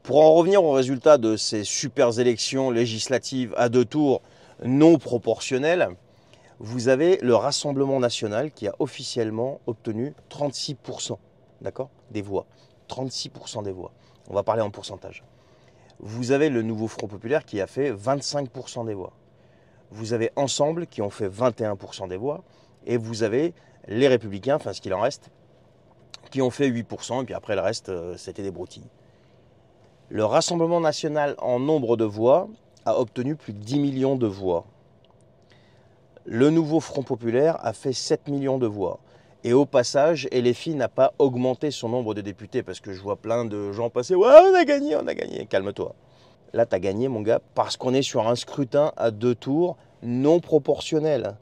Pour en revenir au résultat de ces super élections législatives à deux tours non proportionnelles, vous avez le Rassemblement national qui a officiellement obtenu 36% des voix. 36% des voix. On va parler en pourcentage. Vous avez le Nouveau Front populaire qui a fait 25% des voix. Vous avez Ensemble qui ont fait 21% des voix. Et vous avez les Républicains, enfin ce qu'il en reste, qui ont fait 8%. Et puis après le reste, c'était des broutilles. Le Rassemblement national en nombre de voix a obtenu plus de 10 millions de voix. Le Nouveau Front populaire a fait 7 millions de voix. Et au passage, LFI n'a pas augmenté son nombre de députés parce que je vois plein de gens passer « Ouais, on a gagné, on a gagné ». Calme-toi. Là, tu as gagné, mon gars, parce qu'on est sur un scrutin à deux tours non proportionnel.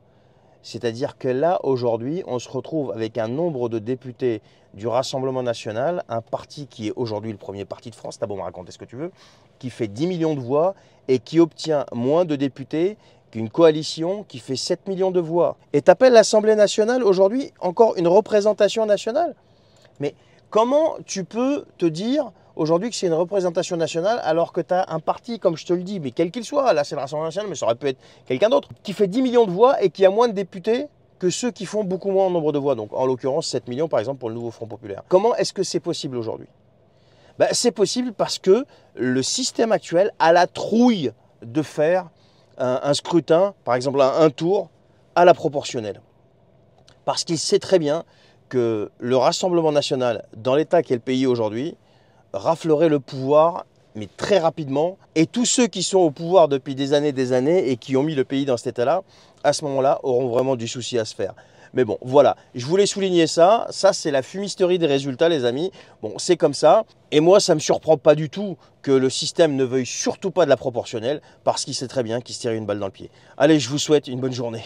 C'est-à-dire que là, aujourd'hui, on se retrouve avec un nombre de députés du Rassemblement national, un parti qui est aujourd'hui le premier parti de France, t'as beau me raconter ce que tu veux, qui fait 10 millions de voix et qui obtient moins de députés qu'une coalition qui fait 7 millions de voix. Et t'appelles l'Assemblée nationale aujourd'hui encore une représentation nationale? Mais comment tu peux te dire aujourd'hui que c'est une représentation nationale alors que tu as un parti, comme je te le dis, mais quel qu'il soit, là c'est le Rassemblement national, mais ça aurait pu être quelqu'un d'autre, qui fait 10 millions de voix et qui a moins de députés que ceux qui font beaucoup moins en nombre de voix. Donc en l'occurrence 7 millions par exemple pour le Nouveau Front populaire. Comment est-ce que c'est possible aujourd'hui? C'est possible parce que le système actuel a la trouille de faire un scrutin, par exemple un tour, à la proportionnelle. Parce qu'il sait très bien que le Rassemblement national, dans l'état qu'est le pays aujourd'hui, raflerait le pouvoir, mais très rapidement. Et tous ceux qui sont au pouvoir depuis des années et qui ont mis le pays dans cet état-là, à ce moment-là, auront vraiment du souci à se faire. Mais bon, voilà, je voulais souligner ça. Ça, c'est la fumisterie des résultats, les amis. Bon, c'est comme ça. Et moi, ça ne me surprend pas du tout que le système ne veuille surtout pas de la proportionnelle, parce qu'il sait très bien qu'il se tire une balle dans le pied. Allez, je vous souhaite une bonne journée.